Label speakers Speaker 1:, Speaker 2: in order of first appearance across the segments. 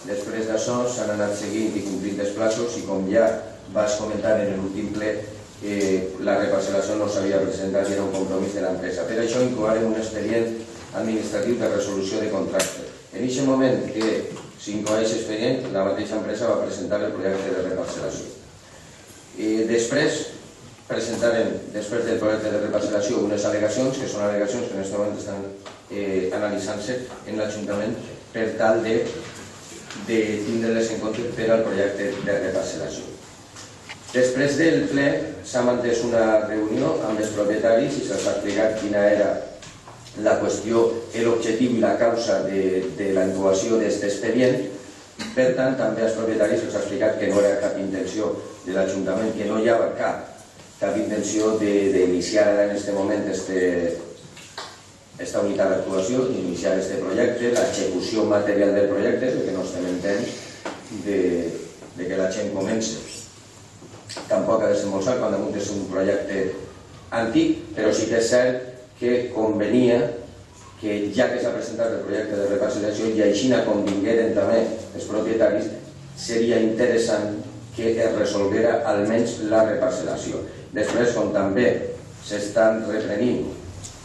Speaker 1: Després d'això s'han anat seguint i complint els plaços i com ja vas comentar en l'últim ple, la reparcel·lació no s'havia presentat i era un compromís de l'empresa. Per això incoarem un expedient administratiu de resolució de contracte. En aquest moment que s'incoeix expedient, la mateixa empresa va presentar el projecte de reparcel·lació. Després presentarem, després del projecte de reparcel·lació, unes al·legacions, que són al·legacions que en aquest moment estan analitzant-se en l'Ajuntament per tal de tindre-les en compte per al projecte de reparcel·lació. Després del ple s'ha mantès una reunió amb els propietaris i se'ls ha explicat quina era la qüestió, l'objectiu i la causa de la incoació d'aquest expedient. Per tant, també als propietaris se'ls ha explicat que no era cap intenció de l'Ajuntament, que no hi havia cap intenció d'iniciar ara en aquest moment aquesta unitat d'actuació, iniciar aquest projecte, l'execució material del projecte, perquè no estem en temps de que la gent comenci. Tampoc ha de ser molt cert quan damunt és un projecte antic, però sí que és cert que convenia que ja que s'ha presentat el projecte de reparcel·lació i així convingueren també els propietaris, seria interessant que es resolguera almenys la reparcel·lació. Després, com també s'estan reprenint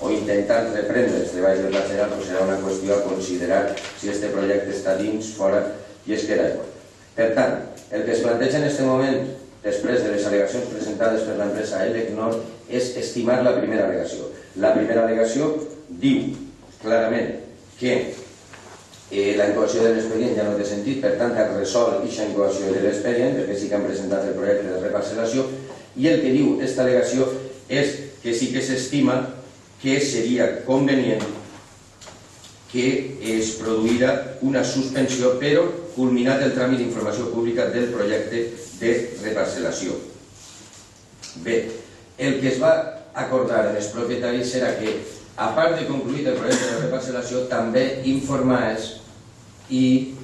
Speaker 1: o intentant reprendre els treballs del Pla General, serà una qüestió a considerar si aquest projecte està dins, fora i es queda igual. Per tant, el que es planteja en aquest moment, després de les al·legacions presentades per l'empresa Elecnor, és estimar la primera al·legació. La primera al·legació diu clarament que la incoació de l'expedient ja no té sentit, per tant es resol aquesta incoació de l'expedient, perquè sí que han presentat el projecte de reparcel·lació, i el que diu aquesta al·legació és que sí que s'estima que seria convenient que es produïra una suspensió, però culminat el tràmit d'informació pública del projecte de reparcel·lació. Bé, el que es va acordar amb els propietaris era que, a part de concluir el projecte de reparcel·lació, també informaés i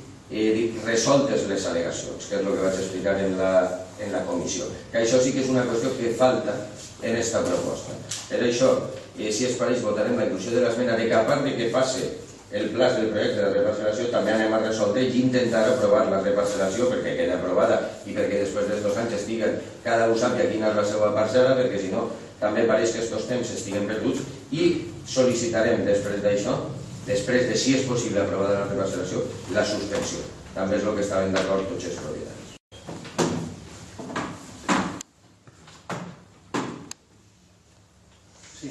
Speaker 1: resoltes les al·legacions, que és el que vaig explicar en la comissió. Que això sí que és una qüestió que falta en aquesta proposta. Per això, si es pareix, votarem la inclusió de l'esmena de que, a part de que passe el plaç del projecte de reparcel·lació, també anem a resoldre i intentar aprovar la reparcel·lació perquè queda aprovada i perquè després dels 2 anys estiguen, cada un sàpiga quina és la seva parcel·la, perquè si no també pareix que aquests temps estiguen perduts, i sol·licitarem després d'això, després de si és possible aprovada la reparcel·lació, la suspensió. També és el que estaven d'acord tots els propietaris.
Speaker 2: Sí,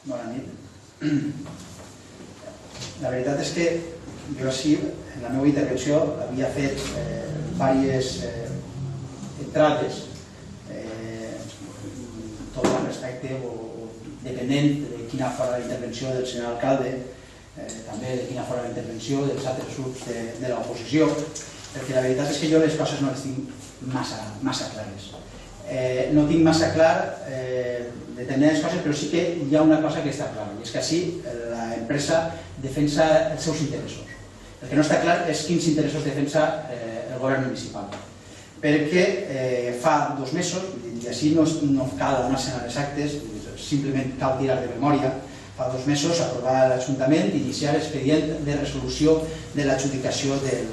Speaker 2: bona nit. La veritat és que jo així, en la meva intervenció, havia fet diverses entrades, tot al respecte, o depenent de quina fora la intervenció del senyor alcalde, també de quina fora la intervenció dels altres grups de l'oposició, perquè la veritat és que jo les coses no les tinc massa clares. No tinc massa clar determinades coses, però sí que hi ha una cosa que està clara, i és que així l'empresa defensa els seus interessos. El que no està clar és quins interessos defensa el govern municipal. Perquè fa 2 mesos, i així no cal anar-se'n a les actes, simplement cal tirar de memòria, fa 2 mesos aprovar l'Ajuntament iniciar l'expedient de resolució de l'adjudicació del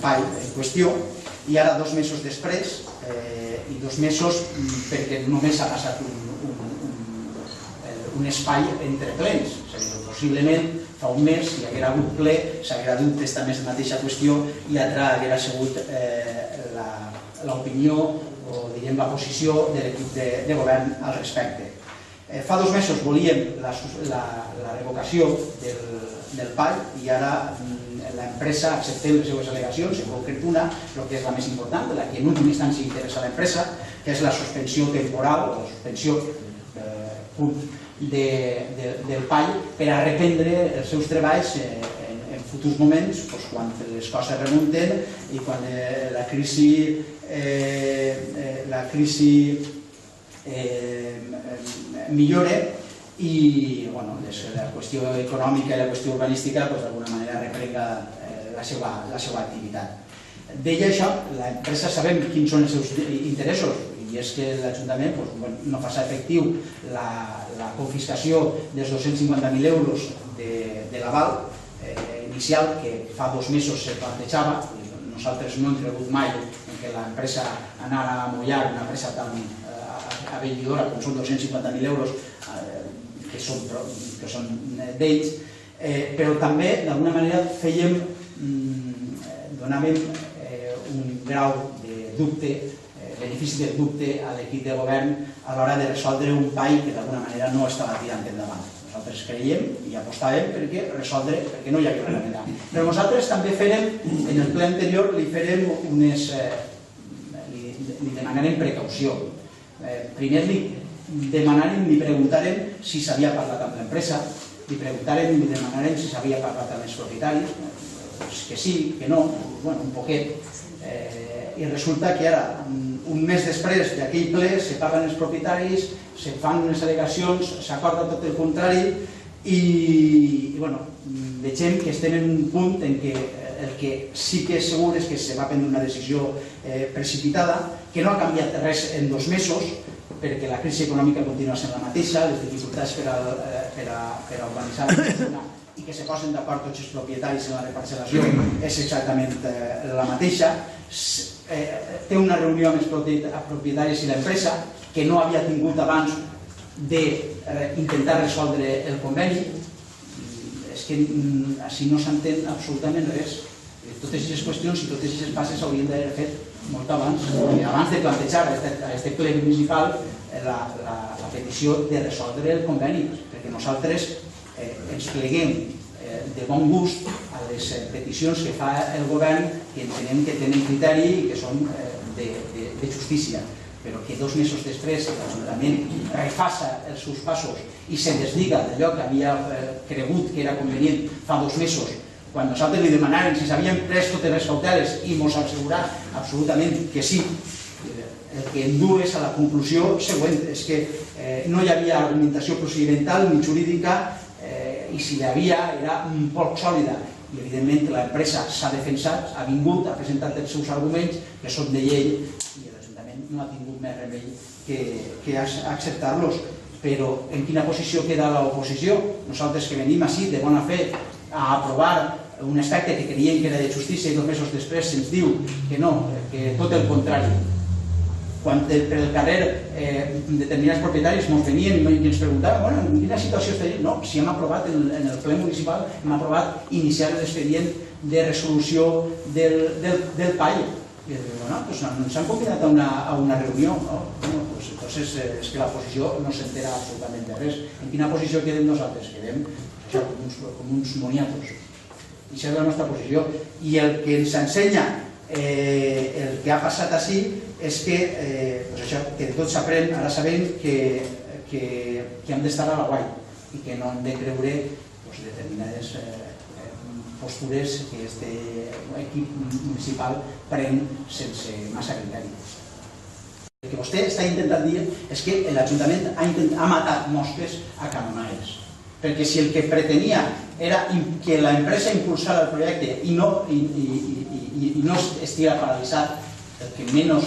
Speaker 2: FAI en qüestió, i ara 2 mesos després, i 2 mesos perquè només ha passat un espai entre plens, possiblement fa un mes hi haguera hagut ple, s'haguera dut aquesta mateixa qüestió i altra haguera sigut l'opinió o direm la posició de l'equip de govern al respecte. Fa 2 mesos volíem la revocació del PAI i ara l'empresa acceptem les seves al·legacions, en concret una, el que és la més important, la que en última instància interessa a l'empresa, que és la suspensió temporal, la suspensió del PAI per a reprendre els seus treballs en futurs moments, quan les coses remunten i quan la crisi millora i la qüestió econòmica i la qüestió urbanística d'alguna manera reprenga la seva activitat. Deia això, l'empresa sabem quins són els seus interessos, i és que l'Ajuntament no fa efectiu la confiscació dels 250.000 euros de l'aval inicial que fa 2 mesos se plantejava, nosaltres no hem cregut mai en que l'empresa anara a mullar una empresa tan avellidora com són 250.000 euros que són d'ells, però també d'alguna manera donàvem un grau de dubte, benefici del dubte a l'equip de govern a l'hora de resoldre un país que d'alguna manera no estava tirant endavant. Nosaltres creiem i apostàvem perquè resoldre, perquè no hi havia una manera. Però nosaltres també farem, en el ple anterior, li demanarem precaució. Primer li demanarem, li preguntarem si s'havia parlat amb l'empresa, li preguntarem i li demanarem si s'havia parlat amb els propietaris, que sí, que no, un poquet. I resulta que ara, un mes després d'aquell ple, se parlen els propietaris, se fan unes al·legacions, s'acorda tot el contrari i vegem que estem en un punt en què el que sí que és segur és que se va prendre una decisió precipitada, que no ha canviat res en 2 mesos, perquè la crisi econòmica continua sent la mateixa, les dificultats per a urbanitzar i que se posen d'acord tots els propietaris en la reparcel·lació és exactament la mateixa. Té una reunió amb els propietaris i l'empresa que no havia tingut abans d'intentar resoldre el conveni. És que així no s'entén absolutament res. Totes aquestes qüestions i totes aquestes passes s'haurien d'haver fet molt abans, abans de plantejar a aquest ple municipal la petició de resoldre el conveni, perquè nosaltres ens pleguem de bon gust a les peticions que fa el govern, que entenem que tenen criteri i que són de justícia, però que 2 mesos després l'Ajuntament refassa els seus passos i se'n desdiga d'allò que havia cregut que era convenient fa 2 mesos, quan nosaltres li demanàvem si s'havien pres totes les cauteles i ens assegurà absolutament que sí. El que em du és a la conclusió següent, és que no hi havia argumentació procedimental ni jurídica i si hi havia era poc sòlida i evidentment l'empresa s'ha defensat, ha vingut, ha presentat els seus arguments que són de llei i l'Ajuntament no ha tingut més remei que acceptar-los. Però en quina posició queda l'oposició? Nosaltres que venim així de bona fe a aprovar un aspecte que creiem que era de justícia i 2 mesos després se'ns diu que no, que tot el contrari. Quan per el carrer determinats propietaris ens venien i ens preguntaven en quina situació estaríem. No, si hem aprovat en el ple municipal, hem aprovat iniciar l'expedient de resolució del PAI. Ens han convidat a una reunió. Entonces és que la posició no s'entera absolutament de res. En quina posició quedem nosaltres? Quedem com uns moniatos. I això és la nostra posició. I el que ens ensenya el que ha passat així és que de tot s'aprèn, ara sabem que hem d'estar a la guai i que no hem de creure determinades postures que aquest equip municipal pren sense massa criteri. El que vostè està intentant dir és que l'Ajuntament ha matat mosques a canonades, perquè si el que pretenia era que l'empresa impulsara el projecte i no estigui paralitzat, el que menys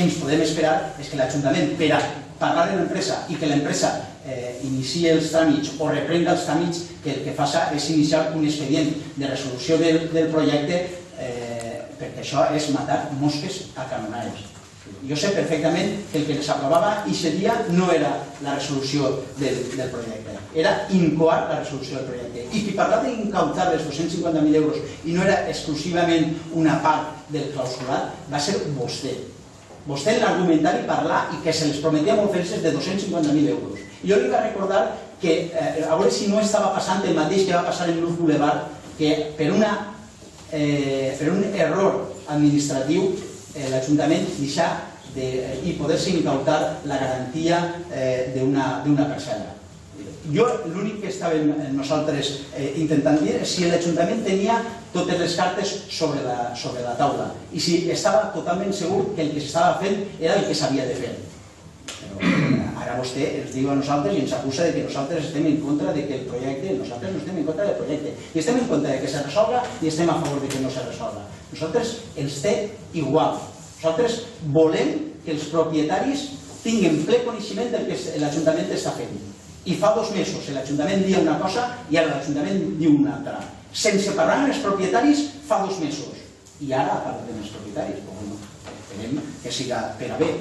Speaker 2: ens podem esperar és que l'Ajuntament, per a parlar amb l'empresa i que l'empresa iniciï els tràmits o reprenga els tràmits, que el que faci és iniciar un expedient de resolució del projecte, perquè això és matar mosques a canonades. Jo sé perfectament que el que s'aprovava aquest dia no era la resolució del projecte, era incoar la resolució del projecte. I qui parlava d'incautar els 250.000 euros i no era exclusivament una part del clausulat va ser vostè. Vostè en l'argumentari parlar i que se les prometia ofertes de 250.000 euros. Jo li va recordar que, a veure si no estava passant el mateix que va passar en Luz Boulevard, que per un error administratiu l'Ajuntament deixar i poder-se incautar la garantia d'una parcel·la. Jo l'únic que estàvem nosaltres intentant dir és si l'Ajuntament tenia totes les cartes sobre la taula i si estava totalment segur que el que s'estava fent era el que s'havia de fer. Ara vostè ens diu a nosaltres i ens acusa que nosaltres estem en contra del projecte. Nosaltres no estem en contra del projecte. I estem en contra que se resolga i estem a favor que no se resolga. Nosaltres ens té igual. Nosaltres volem que els propietaris tinguin ple coneixement del que l'Ajuntament està fent. I fa 2 mesos l'Ajuntament dia una cosa i ara l'Ajuntament diu una altra. Sense parlar amb els propietaris fa 2 mesos. i ara parlem dels propietaris. Però bueno, esperem que siga per a bé.